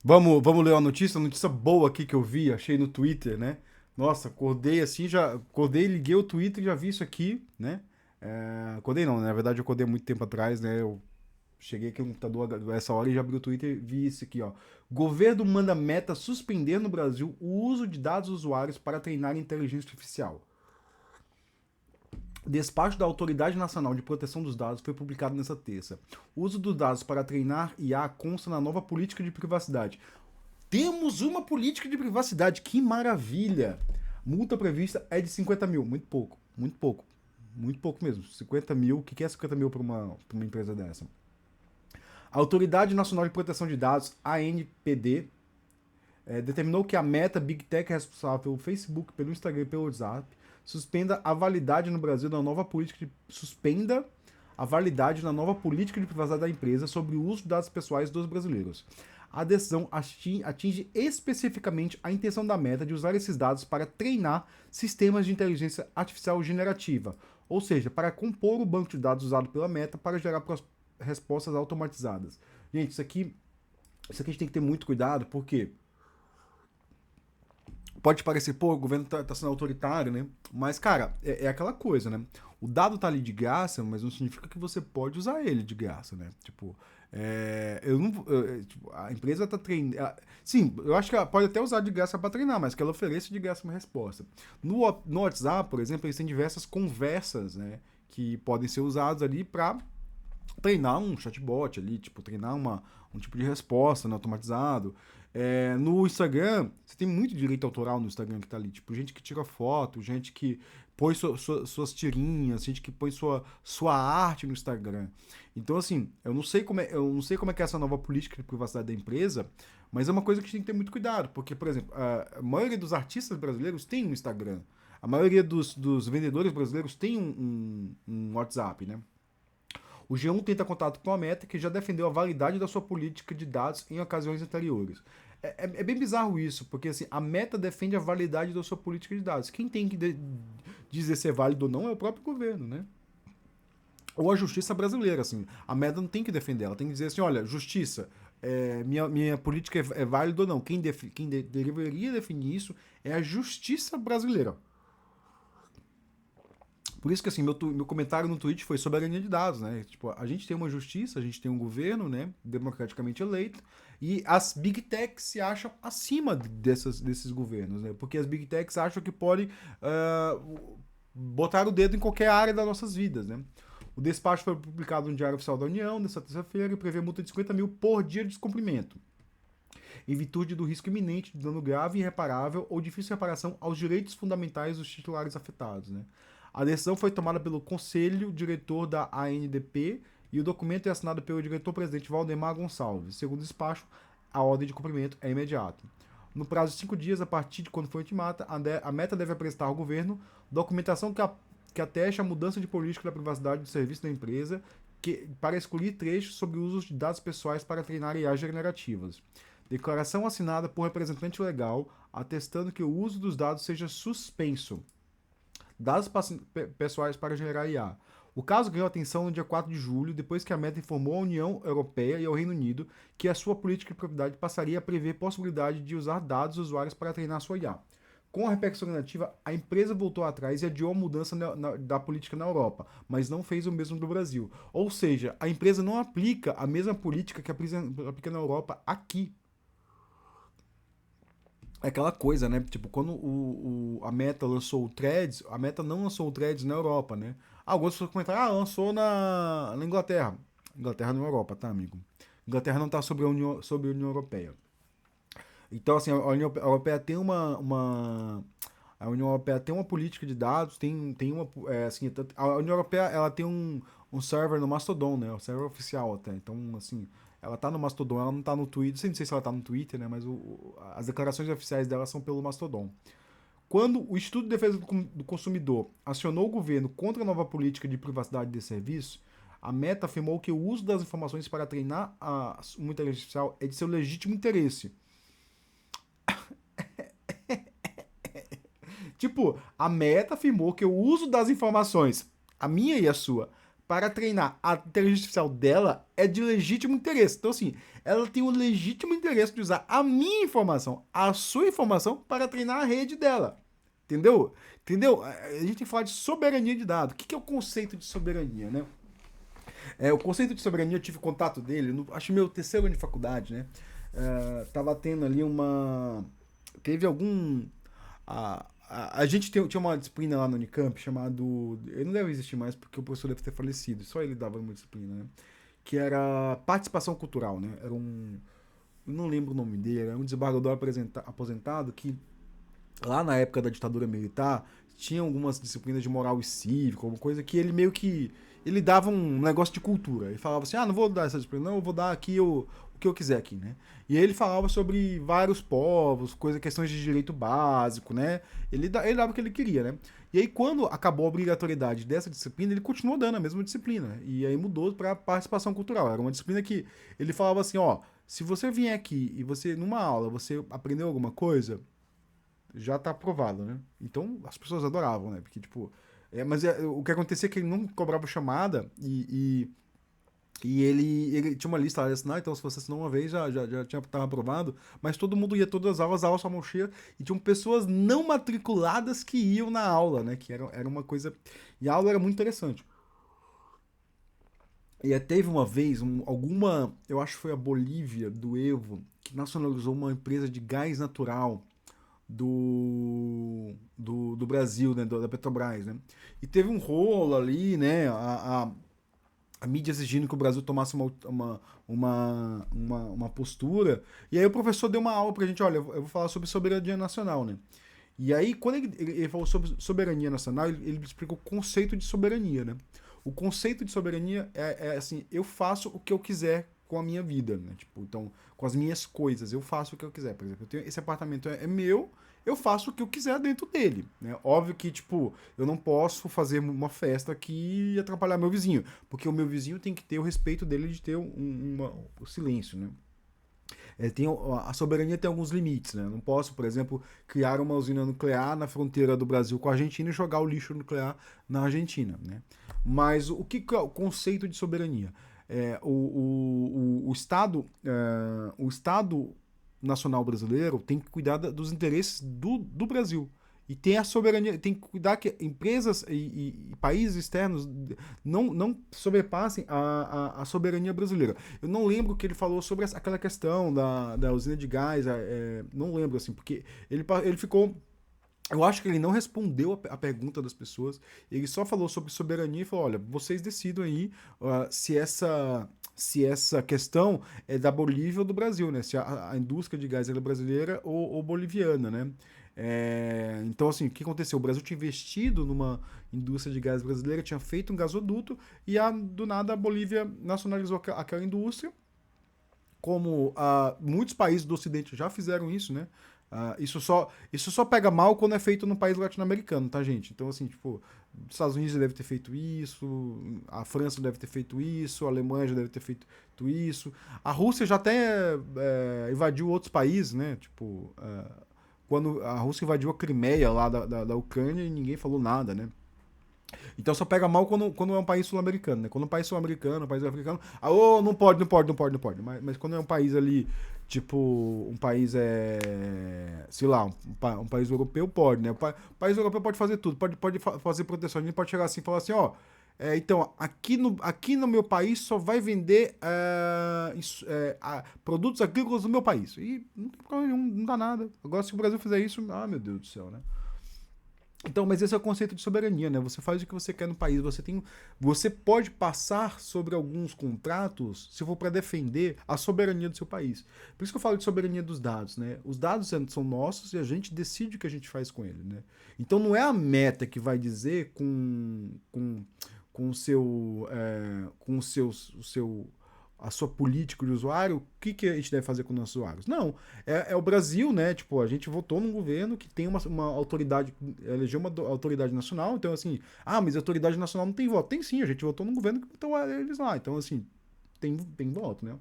Vamos ler uma notícia boa aqui que eu vi, achei no Twitter, né? Nossa, acordei assim, já acordei, liguei o Twitter e já vi isso aqui, né? Acordei não, né? Na verdade eu acordei há muito tempo atrás, né? Eu cheguei aqui no computador essa hora e já abri o Twitter e vi isso aqui, ó. Governo manda Meta suspender no Brasil o uso de dados usuários para treinar inteligência artificial. O despacho da Autoridade Nacional de Proteção dos Dados foi publicado nesta terça. O uso dos dados para treinar IA consta na nova política de privacidade. Temos uma política de privacidade, que maravilha! Multa prevista é de 50 mil, muito pouco, muito pouco, muito pouco mesmo. 50 mil, o que é 50 mil para uma empresa dessa? A Autoridade Nacional de Proteção de Dados, ANPD, determinou que a Meta, Big Tech responsável pelo Facebook, pelo Instagram e pelo WhatsApp, suspenda a validade no Brasil da nova política de, suspenda a validade na nova política de privacidade da empresa sobre o uso de dados pessoais dos brasileiros. A decisão atinge especificamente a intenção da Meta de usar esses dados para treinar sistemas de inteligência artificial generativa, ou seja, para compor o banco de dados usado pela Meta para gerar respostas automatizadas. Gente, isso aqui a gente tem que ter muito cuidado, porque pode parecer, pô, o governo tá sendo autoritário, né? Mas, cara, é aquela coisa, né? O dado tá ali de graça, mas não significa que você pode usar ele de graça, né? Tipo, eu não. Tipo, a empresa tá treinando. Sim, eu acho que ela pode até usar de graça para treinar, mas que ela ofereça de graça uma resposta. No WhatsApp, por exemplo, eles têm diversas conversas, né? Que podem ser usadas ali para treinar um chatbot ali, tipo, treinar um tipo de resposta, né, automatizado. No Instagram, você tem muito direito autoral no Instagram que tá ali. Tipo, gente que tira foto, gente que põe suas tirinhas, gente que põe sua arte no Instagram. Então, assim, eu não sei como é que é essa nova política de privacidade da empresa, mas é uma coisa que a gente tem que ter muito cuidado, porque, por exemplo, a maioria dos artistas brasileiros tem um Instagram. A maioria dos vendedores brasileiros tem um WhatsApp, né? O G1 tenta contato com a Meta, que já defendeu a validade da sua política de dados em ocasiões anteriores. É bem bizarro isso, porque assim, a Meta defende a validade da sua política de dados. Quem tem que dizer se é válido ou não é o próprio governo, né? Ou a justiça brasileira, assim. A Meta não tem que defender, ela tem que dizer assim, olha, justiça, minha política é válida ou não. Quem deveria definir isso é a justiça brasileira. Por isso que assim, meu comentário no tweet foi soberania de dados, né? Tipo, a gente tem uma justiça, a gente tem um governo, né, democraticamente eleito, e as big techs se acham acima desses governos, né? Porque as big techs acham que podem botar o dedo em qualquer área das nossas vidas, né? O despacho foi publicado no Diário Oficial da União nesta terça-feira e prevê multa de 50 mil por dia de descumprimento, em virtude do risco iminente de dano grave, irreparável ou difícil reparação aos direitos fundamentais dos titulares afetados, né? A decisão foi tomada pelo Conselho Diretor da ANDP e o documento é assinado pelo diretor-presidente Valdemar Gonçalves. Segundo o despacho, a ordem de cumprimento é imediata. No prazo de 5 dias, a partir de quando for intimada, a Meta deve apresentar ao governo documentação que ateste a mudança de política da privacidade do serviço da empresa para excluir trechos sobre o uso de dados pessoais para treinar IAs generativas. Declaração assinada por representante legal atestando que o uso dos dados seja suspenso. Dados pessoais para gerar IA. O caso ganhou atenção no dia 4 de julho, depois que a Meta informou à União Europeia e ao Reino Unido que a sua política de propriedade passaria a prever possibilidade de usar dados dos usuários para treinar sua IA. Com a repercussão negativa, a empresa voltou atrás e adiou a mudança da política na Europa, mas não fez o mesmo no Brasil. Ou seja, a empresa não aplica a mesma política que aplica na Europa aqui. É aquela coisa, né? Tipo, quando a Meta lançou o Threads, a Meta não lançou o Threads na Europa, né? Algumas pessoas comentaram, lançou na Inglaterra. Inglaterra não é Europa, tá, amigo? Inglaterra não tá sobre a União Europeia. Então, assim, a União Europeia tem a União Europeia tem uma política de dados, tem uma, assim, a União Europeia, ela tem um server no Mastodon, né? O server oficial até. Então, assim, ela tá no Mastodon, ela não tá no Twitter, não sei se ela tá no Twitter, né? Mas as declarações oficiais dela são pelo Mastodon. Quando o Instituto de Defesa do Consumidor acionou o governo contra a nova política de privacidade de serviço, a Meta afirmou que o uso das informações para treinar uma inteligência artificial é de seu legítimo interesse. Tipo, a Meta afirmou que o uso das informações, a minha e a sua, para treinar a inteligência artificial dela é de legítimo interesse. Então, assim, ela tem o legítimo interesse de usar a minha informação, a sua informação, para treinar a rede dela. Entendeu? Entendeu? A gente tem que falar de soberania de dados. O que é o conceito de soberania, né? O conceito de soberania, eu tive contato dele, acho meu terceiro ano de faculdade, né? Tava tendo ali uma. Teve algum. A gente tinha uma disciplina lá no Unicamp chamado. Ele não deve existir mais porque o professor deve ter falecido, só ele dava uma disciplina, né? Que era participação cultural, né? Era um. Eu não lembro o nome dele, era um desembargador aposentado que lá na época da ditadura militar, tinha algumas disciplinas de moral e cívico, alguma coisa que ele meio que. Ele dava um negócio de cultura. Ele falava assim: ah, não vou dar essa disciplina, não, eu vou dar aqui o que eu quiser aqui, né? E aí ele falava sobre vários povos, questões de direito básico, né? Ele dava o que ele queria, né? E aí, quando acabou a obrigatoriedade dessa disciplina, ele continuou dando a mesma disciplina, né? E aí mudou para participação cultural. Era uma disciplina que ele falava assim: ó, se você vier aqui e você, numa aula, você aprendeu alguma coisa, já tá aprovado, né? Então as pessoas adoravam, né? Porque, tipo. O que acontecia é que ele não cobrava chamada e ele tinha uma lista lá de assinar, então se você assinou uma vez já tava aprovado, mas todo mundo ia todas as aulas sua mão cheia, e tinham pessoas não matriculadas que iam na aula, né? Que era uma coisa. E a aula era muito interessante. E teve uma vez, eu acho que foi a Bolívia, do Evo, que nacionalizou uma empresa de gás natural do Brasil, né, da Petrobras, né? E teve um rolo ali, né? A mídia exigindo que o Brasil tomasse uma postura. E aí o professor deu uma aula pra gente: olha, eu vou falar sobre soberania nacional, né? E aí, quando ele falou sobre soberania nacional, ele explicou o conceito de soberania, né? O conceito de soberania é assim: eu faço o que eu quiser com a minha vida, né? Tipo, então, com as minhas coisas, eu faço o que eu quiser. Por exemplo, esse apartamento é meu, eu faço o que eu quiser dentro dele, né? Óbvio que, tipo, eu não posso fazer uma festa aqui e atrapalhar meu vizinho, porque o meu vizinho tem que ter o respeito dele de ter o silêncio, né? A soberania tem alguns limites, né? Eu não posso, por exemplo, criar uma usina nuclear na fronteira do Brasil com a Argentina e jogar o lixo nuclear na Argentina, né? Mas o que é o conceito de soberania? O Estado Nacional Brasileiro tem que cuidar dos interesses do Brasil. E tem a soberania, tem que cuidar que empresas e países externos não sobrepassem a soberania brasileira. Eu não lembro o que ele falou sobre aquela questão da usina de gás, não lembro, assim, porque ele ficou. Eu acho que ele não respondeu a pergunta das pessoas, ele só falou sobre soberania e falou: olha, vocês decidam aí se essa questão é da Bolívia ou do Brasil, né? Se a indústria de gás é brasileira ou boliviana, né? Então, assim, o que aconteceu? O Brasil tinha investido numa indústria de gás brasileira, tinha feito um gasoduto e do nada a Bolívia nacionalizou aquela indústria, como muitos países do Ocidente já fizeram isso, né? Isso só pega mal quando é feito num país latino-americano, tá, gente? Então, assim, tipo, os Estados Unidos deve ter feito isso, a França deve ter feito isso, a Alemanha já deve ter feito isso. A Rússia já até invadiu outros países, né? Tipo, quando a Rússia invadiu a Crimeia lá da Ucrânia e ninguém falou nada, né? Então só pega mal quando é um país sul-americano, né? Quando é um país sul-americano, um país africano, não pode, não pode, não pode, não pode. Mas quando é um país ali, tipo, um país sei lá, um país europeu pode, né? O país europeu pode fazer tudo, pode fazer proteção. A gente pode chegar assim e falar assim: ó, então, aqui no meu país só vai vender produtos agrícolas do meu país. E não tem problema nenhum, não dá nada. Agora, se o Brasil fizer isso, meu Deus do céu, né? Então, mas esse é o conceito de soberania, né? Você faz o que você quer no país. Você pode passar sobre alguns contratos se for para defender a soberania do seu país. Por isso que eu falo de soberania dos dados, né? Os dados são nossos e a gente decide o que a gente faz com ele, né? Então não é a Meta que vai dizer com o seu a sua política de usuário, o que a gente deve fazer com os nossos usuários? Não, o Brasil, né? Tipo, a gente votou num governo que tem uma autoridade, elegeu uma autoridade nacional, então assim, mas a autoridade nacional não tem voto. Tem sim, a gente votou num governo que botou eles lá, então assim, tem voto, né?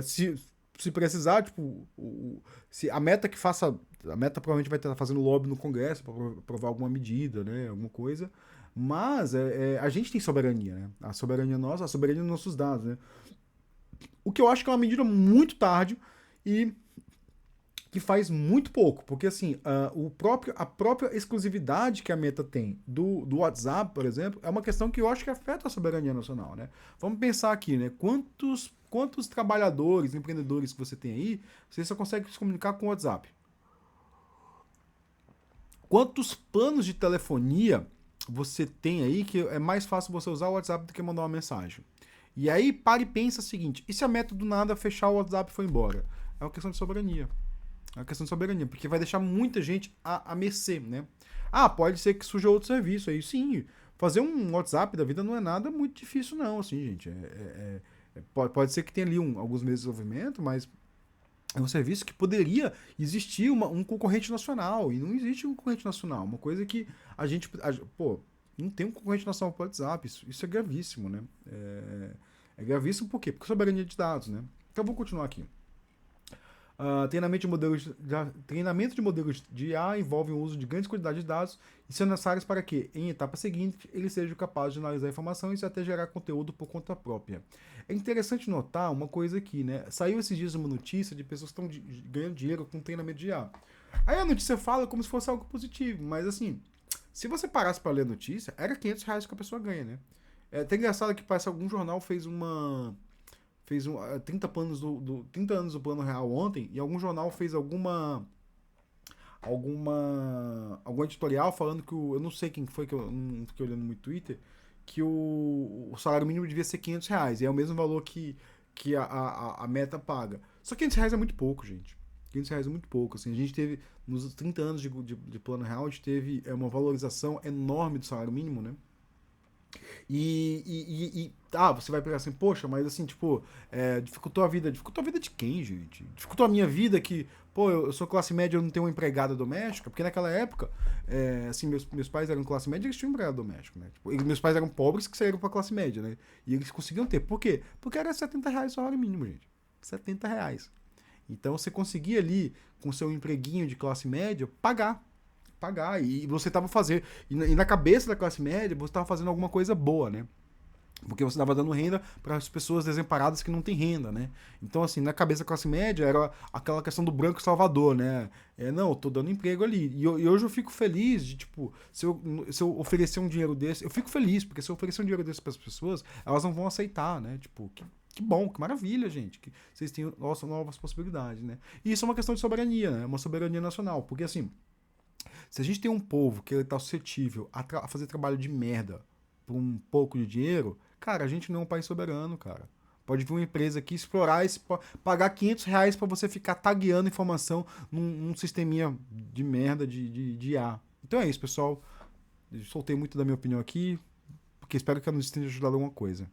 Se precisar, tipo, se a Meta que faça, a Meta provavelmente vai estar fazendo lobby no Congresso para aprovar alguma medida, né? Alguma coisa. Mas a gente tem soberania, né? A soberania nossa, a soberania dos nossos dados, né? O que eu acho que é uma medida muito tarde e que faz muito pouco, porque assim, a própria exclusividade que a Meta tem do WhatsApp, por exemplo, é uma questão que eu acho que afeta a soberania nacional, né? Vamos pensar aqui, né? Quantos trabalhadores, empreendedores que você tem aí, você só consegue se comunicar com o WhatsApp? Quantos planos de telefonia você tem aí que é mais fácil você usar o WhatsApp do que mandar uma mensagem? E aí, para e pensa o seguinte: e se a Meta do nada fechar o WhatsApp e for embora? É uma questão de soberania. É uma questão de soberania, porque vai deixar muita gente à mercê, né? Ah, pode ser que surja outro serviço aí, sim. Fazer um WhatsApp da vida não é nada muito difícil, não, assim, gente. Pode ser que tenha ali alguns meses de desenvolvimento, mas é um serviço que poderia existir um concorrente nacional, e não existe um concorrente nacional. Uma coisa que pô, não tem um concorrente nacional para o WhatsApp, isso é gravíssimo, né? É gravíssimo por quê? Porque soberania de dados, né? Então, vou continuar aqui. Treinamento de modelos de IA envolve o uso de grandes quantidades de dados e são necessários para que, em etapa seguinte, eles sejam capazes de analisar a informação e até gerar conteúdo por conta própria. É interessante notar uma coisa aqui, né? Saiu esses dias uma notícia de pessoas que estão ganhando dinheiro com treinamento de IA. Aí a notícia fala como se fosse algo positivo, mas assim, se você parasse para ler a notícia, era R$ 500 que a pessoa ganha, né? É até engraçado que parece que algum jornal fez 30 anos 30 anos do Plano Real ontem, e algum jornal fez algum editorial falando que eu não sei quem foi, que eu não fiquei olhando no Twitter, que o salário mínimo devia ser R$ 500, e é o mesmo valor que a Meta paga. Só que R$ 500 é muito pouco, gente. R$ 500 é muito pouco. Assim, a gente teve, nos 30 anos de Plano Real, a gente teve uma valorização enorme do salário mínimo, né? Você vai pegar assim, poxa, mas assim, tipo, dificultou a vida. Dificultou a vida de quem, gente? Dificultou a minha vida que, pô, eu sou classe média, eu não tenho uma empregada doméstica, porque naquela época, assim, meus pais eram classe média e eles tinham um empregado doméstico, né? Tipo, meus pais eram pobres que saíram pra classe média, né? E eles conseguiam ter. Por quê? Porque era R$ 70 o salário mínimo, gente. R$ 70. Então você conseguia ali, com seu empreguinho de classe média, pagar. E você estava fazendo. E na cabeça da classe média, você estava fazendo alguma coisa boa, né? Porque você estava dando renda para as pessoas desamparadas que não têm renda, né? Então, assim, na cabeça da classe média era aquela questão do branco salvador, né? Não, eu tô dando emprego ali. E hoje eu fico feliz de, tipo, se eu oferecer um dinheiro desse, eu fico feliz, porque se eu oferecer um dinheiro desse para as pessoas, elas não vão aceitar, né? Tipo, que bom, que maravilha, gente, que vocês têm novas possibilidades, né? E isso é uma questão de soberania, né? Uma soberania nacional, porque assim, se a gente tem um povo que ele tá suscetível a fazer trabalho de merda por um pouco de dinheiro, cara, a gente não é um país soberano, cara. Pode vir uma empresa aqui explorar esse, pagar R$ 500 para você ficar tagueando informação num sisteminha de merda de IA. Então é isso, pessoal. Eu soltei muito da minha opinião aqui, porque espero que a notícia tenha ajudado alguma coisa.